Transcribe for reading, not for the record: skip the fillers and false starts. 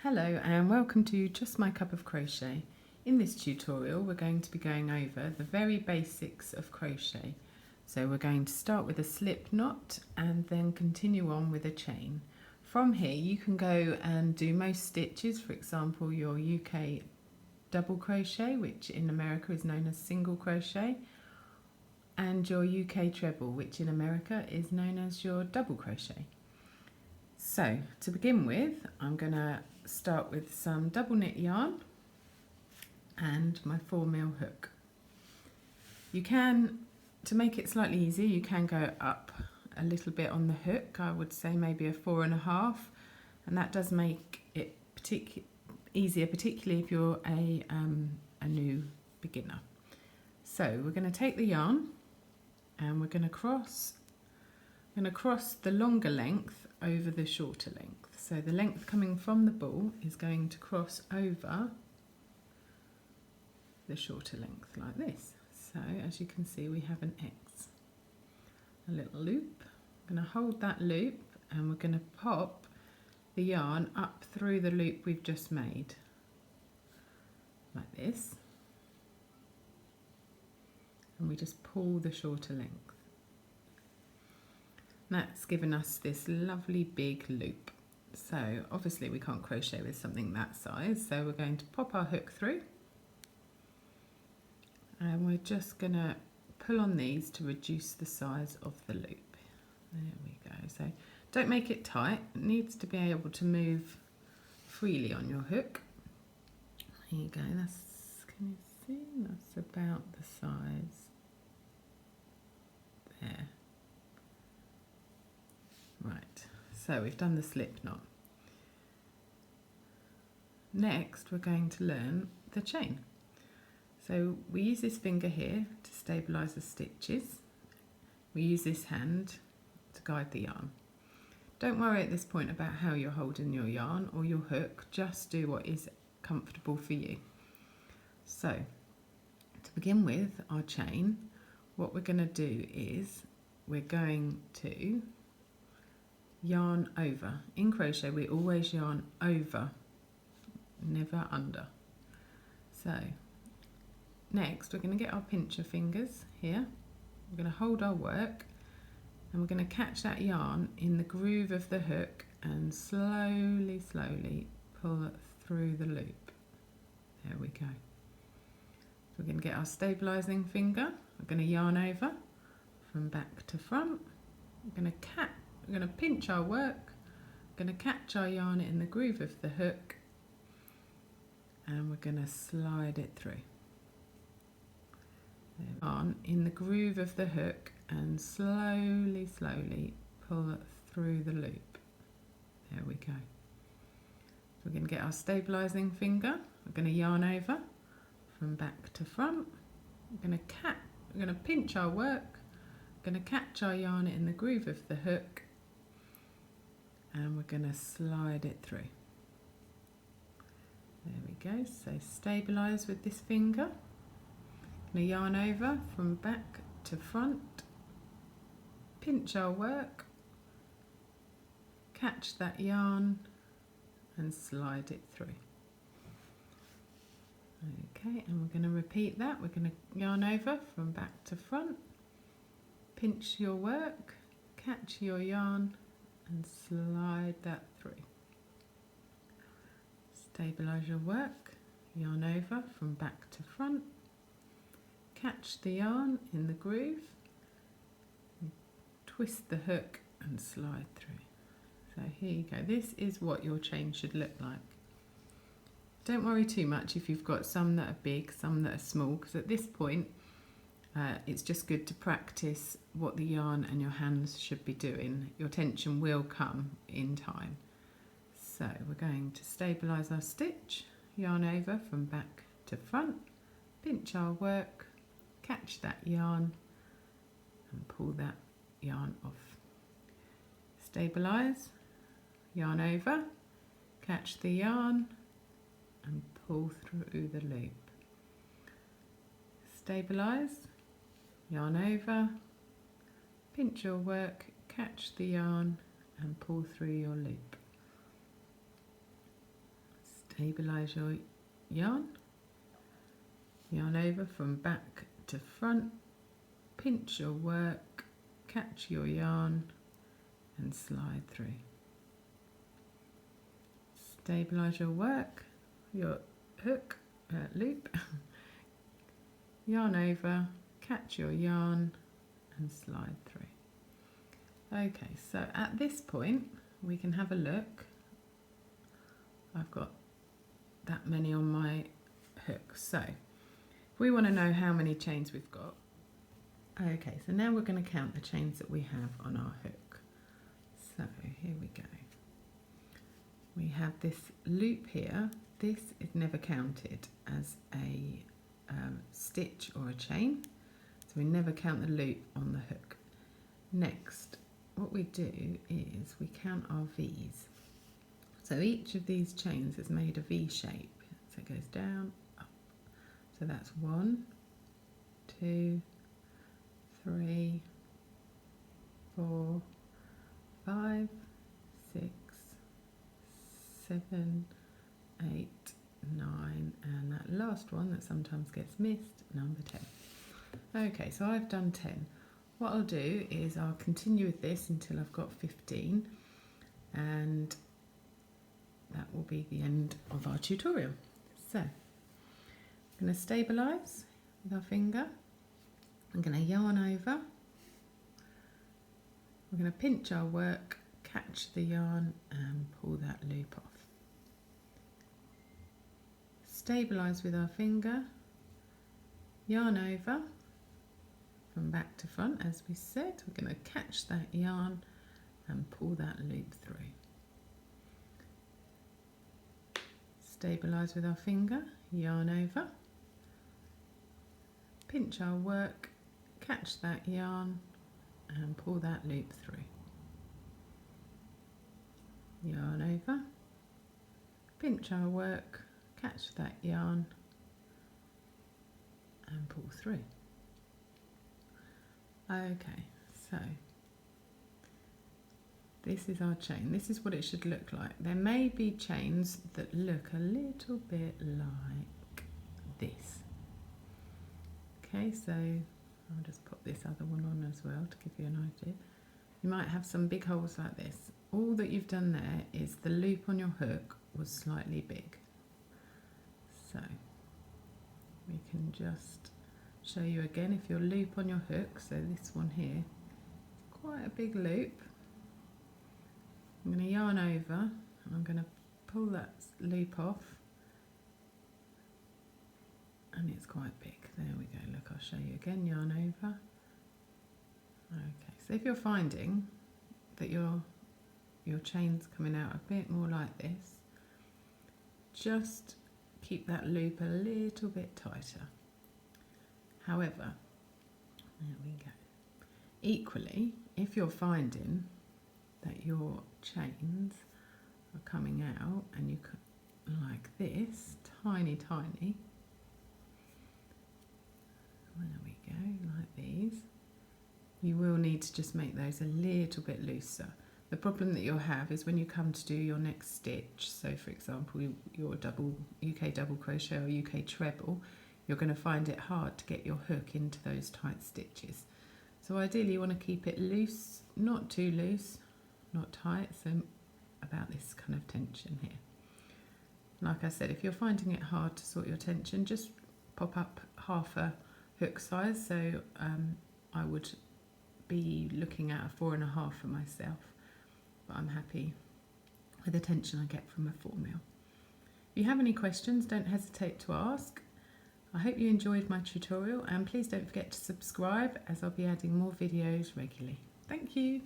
Hello and welcome to Just My Cup of Crochet. In this tutorial we're going to be going over the very basics of crochet. So we're going to start with a slip knot and then continue on with a chain. From here you can go and do most stitches, for example your UK double crochet, which in America is known as single crochet, and your UK treble, which in America is known as your double crochet. So to begin with, I'm going to start with some double knit yarn and my 4mm hook. You can, to make it slightly easier, you can go up a little bit on the hook. I would say maybe a 4.5, and that does make it easier, particularly if you're a new beginner. So we're going to take the yarn and we're going to cross the longer length over the shorter length. So the length coming from the ball is going to cross over the shorter length like this. So as you can see, we have an X, a little loop. I'm going to hold that loop and we're going to pop the yarn up through the loop we've just made, like this. And we just pull the shorter length. That's given us this lovely big loop. So obviously we can't crochet with something that size, so we're going to pop our hook through and we're just going to pull on these to reduce the size of the loop. There we go. So don't make it tight, it needs to be able to move freely on your hook. There you go, that's, can you see? That's about the size there. Right, so we've done the slip knot. Next we're going to learn the chain. So we use this finger here to stabilise the stitches. We use this hand to guide the yarn. Don't worry at this point about how you're holding your yarn or your hook, just do what is comfortable for you. So to begin with our chain, what we're going to do is we're going to yarn over. In crochet we always yarn over, never under. So next we're going to get our pincher fingers here, we're going to hold our work and we're going to catch that yarn in the groove of the hook and slowly pull it through the loop. There we go. So we're going to get our stabilising finger, we're going to yarn over from back to front, we're going to pinch our work, we're going to catch our yarn in the groove of the hook and we're going to slide it through. Yarn in the groove of the hook and slowly pull it through the loop. There we go. So we're going to get our stabilising finger, we're going to yarn over from back to front, we're going to pinch our work, we're going to catch our yarn in the groove of the hook and we're going to slide it through. There we go, so stabilise with this finger. Going to yarn over from back to front, pinch our work, catch that yarn and slide it through. Okay, and we're going to repeat that. We're going to yarn over from back to front, pinch your work, catch your yarn and slide that through. Stabilise your work, yarn over from back to front, catch the yarn in the groove, twist the hook and slide through. So here you go, this is what your chain should look like. Don't worry too much if you've got some that are big, some that are small, because at this point it's just good to practice what the yarn and your hands should be doing. Your tension will come in time. So we're going to stabilise our stitch, yarn over from back to front, pinch our work, catch that yarn and pull that yarn off. Stabilise, yarn over, catch the yarn and pull through the loop. Stabilise, yarn over, pinch your work, catch the yarn and pull through your loop. stabilize your yarn, yarn over from back to front, pinch your work, catch your yarn and slide through. Stabilize your work, your hook, loop, yarn over, catch your yarn and slide through. Okay, so at this point we can have a look. I've got that many on my hook, so if we want to know how many chains we've got. Okay, so now we're going to count the chains that we have on our hook. So here we go. We have this loop here. This is never counted as a stitch or a chain, so we never count the loop on the hook. Next, what we do is we count our V's. So each of these chains is made a V shape, so it goes down, up. So that's 1, 2, 3, 4, 5, 6, 7, 8, 9, and that last one that sometimes gets missed, number 10. Okay, so I've done 10. What I'll do is I'll continue with this until I've got 15, and that will be the end of our tutorial. So I'm going to stabilize with our finger. I'm going to yarn over. We're going to pinch our work, catch the yarn and pull that loop off. Stabilize with our finger, yarn over from back to front as we said. We're going to catch that yarn and pull that loop through. Stabilize with our finger, yarn over, pinch our work, catch that yarn and pull that loop through. Yarn over, pinch our work, catch that yarn and pull through. Okay, so this is our chain. This is what it should look like. There may be chains that look a little bit like this. Okay, so I'll just put this other one on as well to give you an idea. You might have some big holes like this. All that you've done there is the loop on your hook was slightly big. So we can just show you again. If your loop on your hook, so this one here, is quite a big loop. I'm going to yarn over and I'm going to pull that loop off, and it's quite big. There we go. Look, I'll show you again. Yarn over. Okay, so if you're finding that your chain's coming out a bit more like this, just keep that loop a little bit tighter. However, there we go. Equally, if you're finding that your chains are coming out and you could, like this, tiny, there we go, like these, you will need to just make those a little bit looser. The problem that you'll have is when you come to do your next stitch, so for example your UK double crochet or UK treble, you're going to find it hard to get your hook into those tight stitches. So ideally you want to keep it loose, not too loose, not tight, so about this kind of tension here. Like I said, if you're finding it hard to sort your tension, just pop up half a hook size. So I would be looking at a 4.5 for myself, but I'm happy with the tension I get from a 4 mil. If you have any questions, don't hesitate to ask. I hope you enjoyed my tutorial, and please don't forget to subscribe as I'll be adding more videos regularly. Thank you.